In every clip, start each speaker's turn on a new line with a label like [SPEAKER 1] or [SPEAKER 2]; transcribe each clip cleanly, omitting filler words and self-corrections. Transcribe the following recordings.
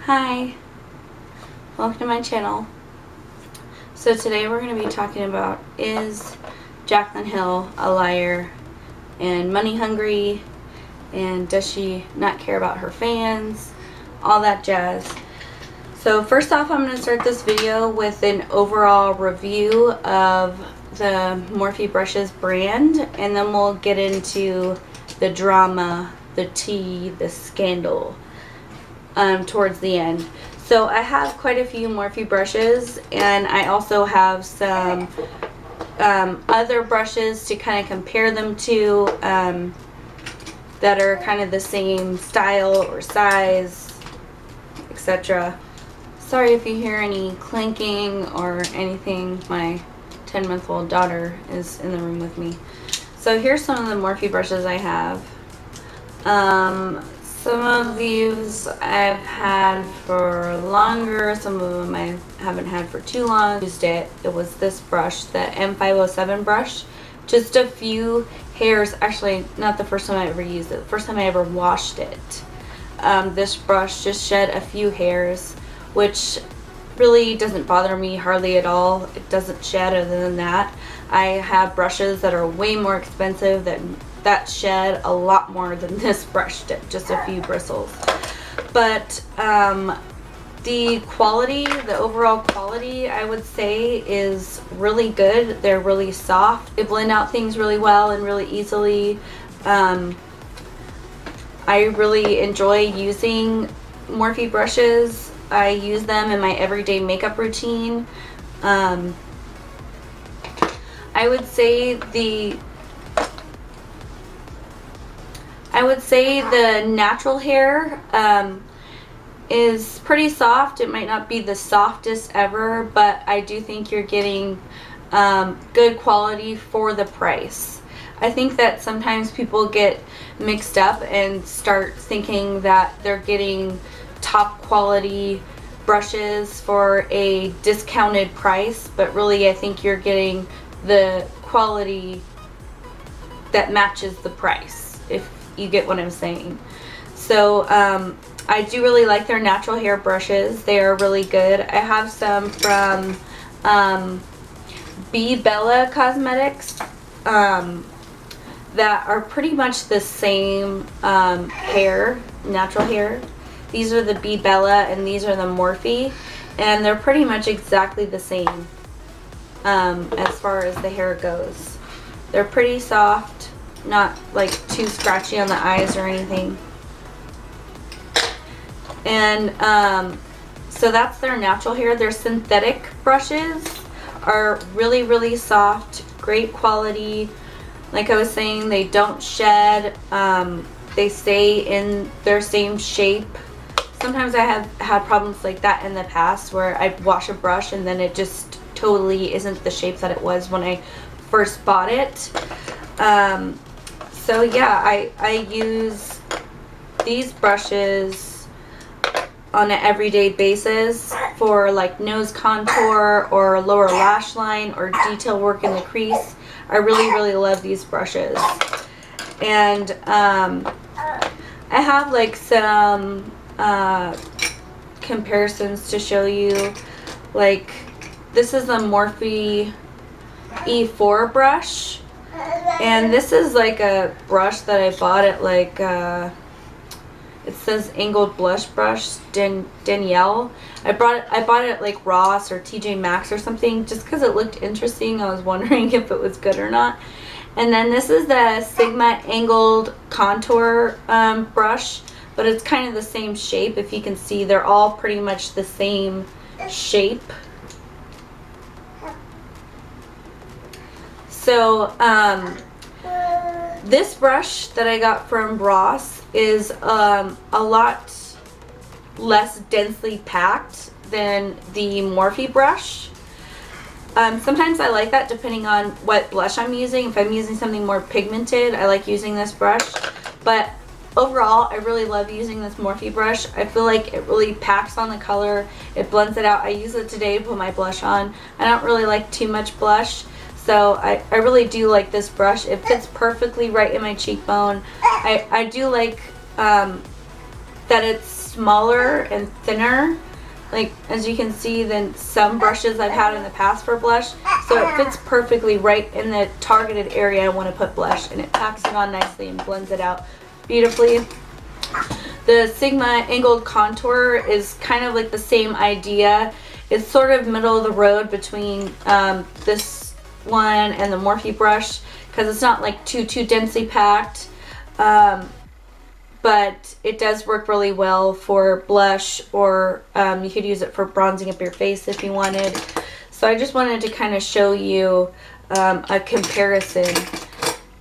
[SPEAKER 1] Hi, welcome to my channel. So today we're going to be talking about, is Jaclyn Hill a liar and money hungry, and does she not care about her fans, all that jazz. So first off, I'm going to start this video with an overall review of the Morphe Brushes brand, and then we'll get into the drama, the tea, the scandal towards the end. So I have quite a few Morphe brushes, and I also have some other brushes to kind of compare them to that are kind of the same style or size, etc. Sorry if you hear any clinking or anything. My 10-month-old daughter is in the room with me. So here's some of the Morphe brushes I have. Some of these I've had for longer, some of them I haven't had for too long. Used it. It was this brush, the M507 brush. Just a few hairs, actually not the first time I ever used it, the first time I ever washed it. This brush just shed a few hairs, which really doesn't bother me hardly at all. It doesn't shed. Other than that, I have brushes that are way more expensive that shed a lot more than this brush did, just a few bristles. But the quality, the overall quality, I would say is really good. They're really soft. They blend out things really well and really easily. I really enjoy using Morphe brushes. I use them in my everyday makeup routine. I would say the natural hair is pretty soft. It might not be the softest ever, but I do think you're getting good quality for the price. I think that sometimes people get mixed up and start thinking that they're getting top quality brushes for a discounted price, but really I think you're getting the quality that matches the price, if you get what I'm saying. So I do really like their natural hair brushes. They are really good. I have some from Be Bella Cosmetics that are pretty much the same hair, natural hair. These are the Be Bella and these are the Morphe, and they're pretty much exactly the same as far as the hair goes. They're pretty soft, not like too scratchy on the eyes or anything. And so that's their natural hair. Their synthetic brushes are really, really soft, great quality. Like I was saying, they don't shed. They stay in their same shape. Sometimes I have had problems like that in the past where I wash a brush and then it just totally isn't the shape that it was when I first bought it. So yeah, I use these brushes on an everyday basis for like nose contour or lower lash line or detail work in the crease. I really, really love these brushes. And I have like some comparisons to show you. Like this is a Morphe E4 brush, and this is like a brush that I bought at like it says angled blush brush Danielle. I bought it at like Ross or TJ Maxx or something just because it looked interesting. I was wondering if it was good or not. And then this is the Sigma angled contour brush, but it's kind of the same shape. If you can see, they're all pretty much the same shape. So this brush that I got from Ross is a lot less densely packed than the Morphe brush. Sometimes I like that depending on what blush I'm using. If I'm using something more pigmented, I like using this brush. But overall, I really love using this Morphe brush. I feel like it really packs on the color. It blends it out. I use it today to put my blush on. I don't really like too much blush. So I really do like this brush. It fits perfectly right in my cheekbone. I do like that it's smaller and thinner, like as you can see, than some brushes I've had in the past for blush. So it fits perfectly right in the targeted area I want to put blush, and it packs it on nicely and blends it out beautifully. The Sigma Angled Contour is kind of like the same idea. It's sort of middle of the road between this one and the Morphe brush, because it's not like too densely packed, but it does work really well for blush, or you could use it for bronzing up your face if you wanted. So I just wanted to kind of show you a comparison.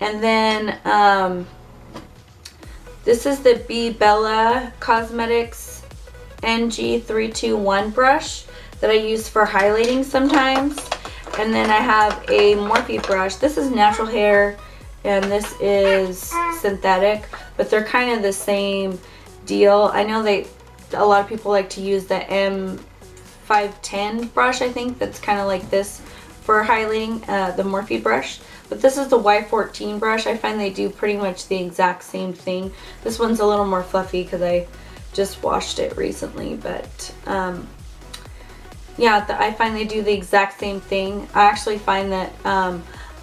[SPEAKER 1] And then this is the B Bella Cosmetics NG321 brush that I use for highlighting sometimes. And then I have a Morphe brush. This is natural hair and this is synthetic, but they're kind of the same deal. I know a lot of people like to use the M510 brush, I think, that's kind of like this for highlighting, the Morphe brush. But this is the Y14 brush. I find they do pretty much the exact same thing. This one's a little more fluffy because I just washed it recently, but yeah, I find they do the exact same thing. I actually find that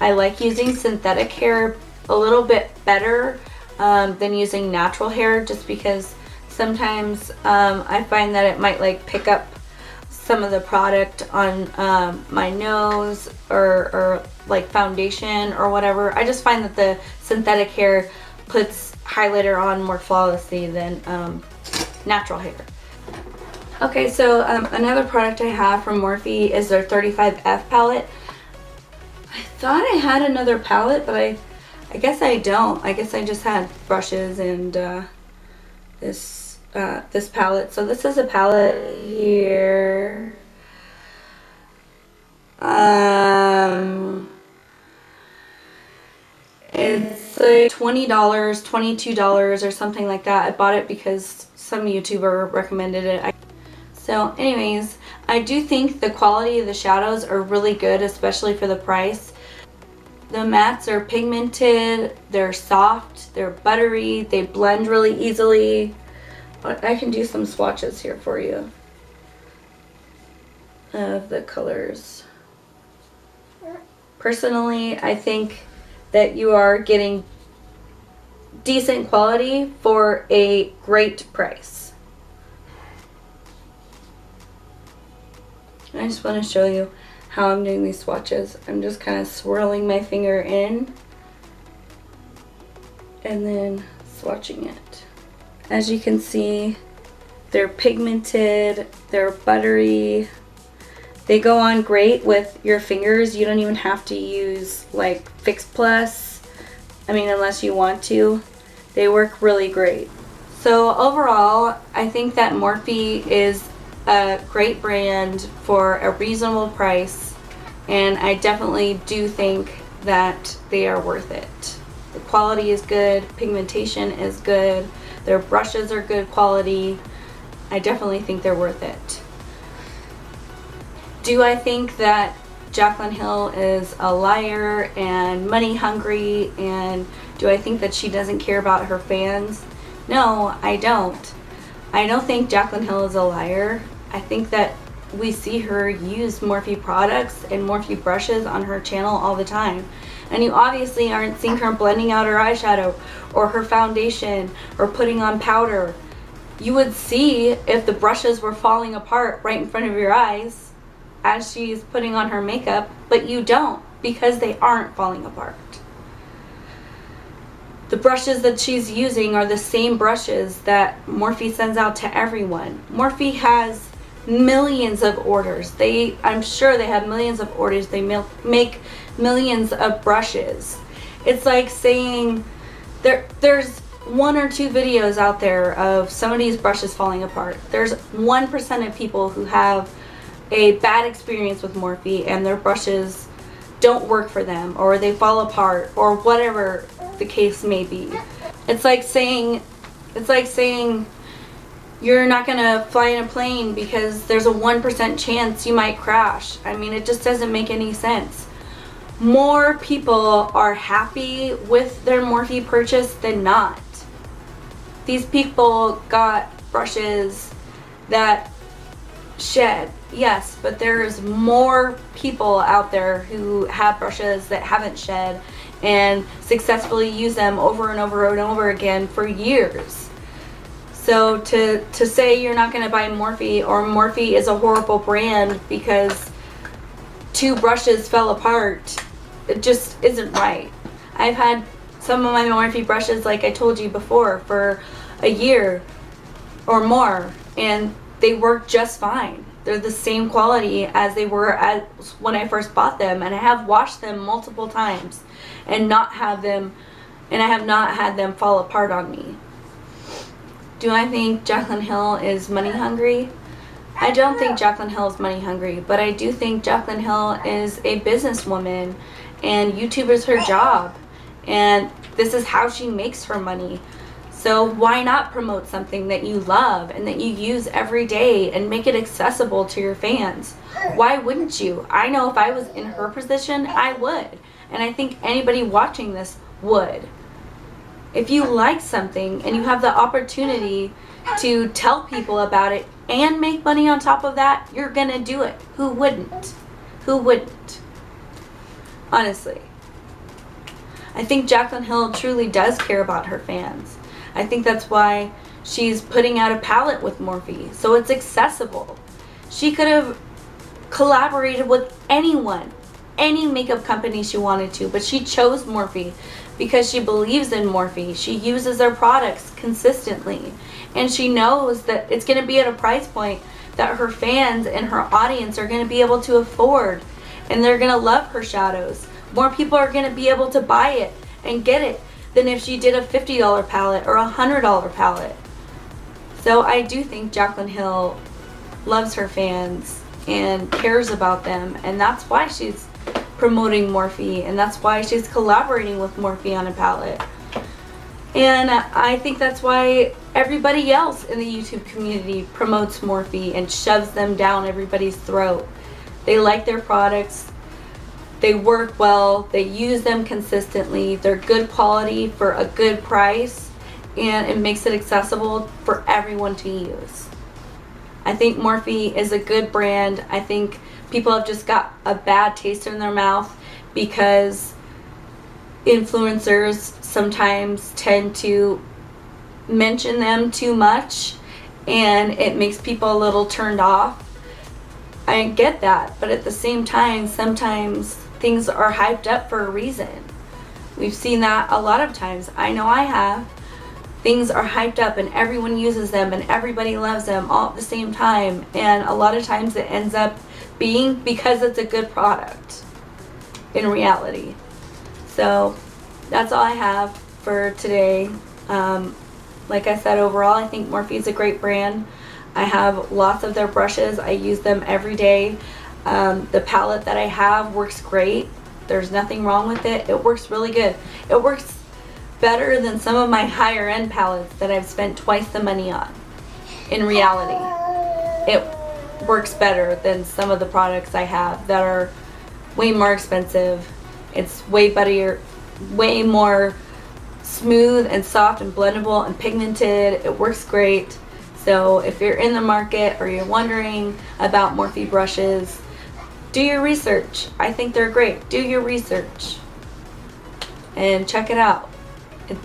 [SPEAKER 1] I like using synthetic hair a little bit better than using natural hair, just because sometimes I find that it might like pick up some of the product on my nose or like foundation or whatever. I just find that the synthetic hair puts highlighter on more flawlessly than natural hair. Okay, so another product I have from Morphe is their 35F palette. I thought I had another palette, but I guess I don't. I guess I just had brushes and this palette. So this is a palette here. It's like $20, $22 or something like that. I bought it because some YouTuber recommended it. So anyways, I do think the quality of the shadows are really good, especially for the price. The mattes are pigmented, they're soft, they're buttery, they blend really easily. I can do some swatches here for you of the colors. Personally, I think that you are getting decent quality for a great price. I just want to show you how I'm doing these swatches. I'm just kind of swirling my finger in and then swatching it. As you can see, they're pigmented, they're buttery. They go on great with your fingers. You don't even have to use like Fix Plus. I mean, unless you want to. They work really great. So overall, I think that Morphe is a great brand for a reasonable price, and I definitely do think that they are worth it. The quality is good, pigmentation is good, their brushes are good quality. I definitely think they're worth it. Do I think that Jaclyn Hill is a liar and money hungry, and do I think that she doesn't care about her fans? No, I don't. I don't think Jaclyn Hill is a liar. I think that we see her use Morphe products and Morphe brushes on her channel all the time. And you obviously aren't seeing her blending out her eyeshadow or her foundation or putting on powder. You would see if the brushes were falling apart right in front of your eyes as she's putting on her makeup, but you don't, because they aren't falling apart. The brushes that she's using are the same brushes that Morphe sends out to everyone. Morphe has millions of orders. I'm sure they have millions of orders. They make millions of brushes. It's like saying there's 1 or 2 videos out there of some of these brushes falling apart. There's 1% of people who have a bad experience with Morphe and their brushes don't work for them, or they fall apart, or whatever the case may be. It's like saying you're not gonna fly in a plane because there's a 1% chance you might crash. I mean, it just doesn't make any sense. More people are happy with their Morphe purchase than not. These people got brushes that shed, yes, but there's more people out there who have brushes that haven't shed and successfully use them over and over and over again for years. So to say you're not going to buy Morphe, or Morphe is a horrible brand because 2 brushes fell apart, it just isn't right. I've had some of my Morphe brushes, like I told you before, for a year or more, and they work just fine. They're the same quality as they were as when I first bought them, and I have washed them multiple times and I have not had them fall apart on me. Do I think Jaclyn Hill is money hungry? I don't think Jaclyn Hill is money hungry, but I do think Jaclyn Hill is a businesswoman, and YouTube is her job, and this is how she makes her money. So why not promote something that you love and that you use every day and make it accessible to your fans? Why wouldn't you? I know if I was in her position, I would. And I think anybody watching this would. If you like something and you have the opportunity to tell people about it and make money on top of that, you're gonna do it. Who wouldn't? Who wouldn't? Honestly. I think Jaclyn Hill truly does care about her fans. I think that's why she's putting out a palette with Morphe, so it's accessible. She could have collaborated with anyone, any makeup company she wanted to, but she chose Morphe because she believes in Morphe. She uses their products consistently, and she knows that it's going to be at a price point that her fans and her audience are going to be able to afford, and they're going to love her shadows. More people are going to be able to buy it and get it than if she did a $50 palette or a $100 palette. So I do think Jaclyn Hill loves her fans and cares about them, and that's why she's promoting Morphe, and that's why she's collaborating with Morphe on a palette. And I think that's why everybody else in the YouTube community promotes Morphe and shoves them down everybody's throat. They like their products. They work well, they use them consistently, they're good quality for a good price, and it makes it accessible for everyone to use. I think Morphe is a good brand. I think people have just got a bad taste in their mouth because influencers sometimes tend to mention them too much, and it makes people a little turned off. I get that, but at the same time, sometimes things are hyped up for a reason. We've seen that a lot of times. I know I have. Things are hyped up and everyone uses them and everybody loves them all at the same time, and a lot of times it ends up being because it's a good product in reality. So that's all I have for today. Like I said, overall I think Morphe is a great brand. I have lots of their brushes. I use them every day. The palette that I have works great. There's nothing wrong with it. It works really good. It works better than some of my higher end palettes that I've spent twice the money on. In reality, it works better than some of the products I have that are way more expensive. It's way better, way more smooth and soft and blendable and pigmented. It works great. So if you're in the market or you're wondering about Morphe brushes, do your research. I think they're great. Do your research and check it out.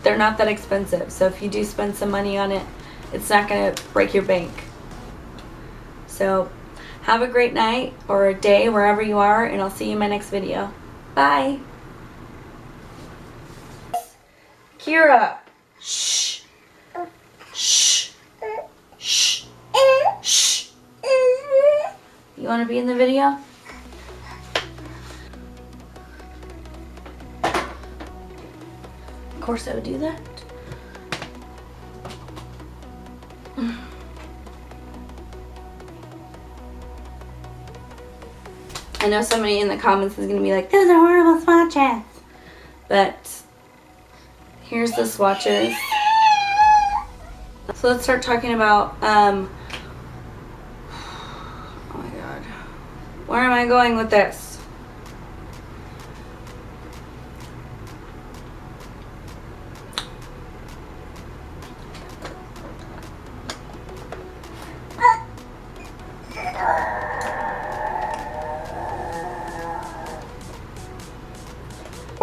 [SPEAKER 1] They're not that expensive, so if you do spend some money on it, it's not going to break your bank. So have a great night or a day wherever you are, and I'll see you in my next video. Bye. Kira. Shh. Shh. Shh. Shh. You want to be in the video? Of course I would do that. I know somebody in the comments is going to be like, those are horrible swatches. But here's the swatches. So let's start talking about, oh my god. Where am I going with this?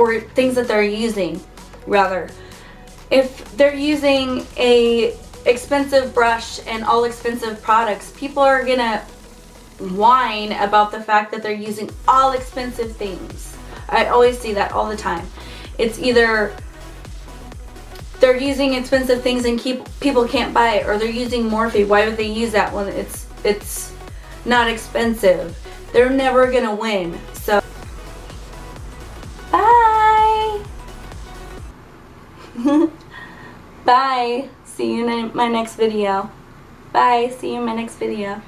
[SPEAKER 1] or things that they're using, rather. If they're using a expensive brush and all expensive products, people are gonna whine about the fact that they're using all expensive things. I always see that all the time. It's either they're using expensive things and people can't buy it, or they're using Morphe. Why would they use that when it's not expensive? They're never gonna win. So bye. Bye. See you in my next video. Bye. See you in my next video.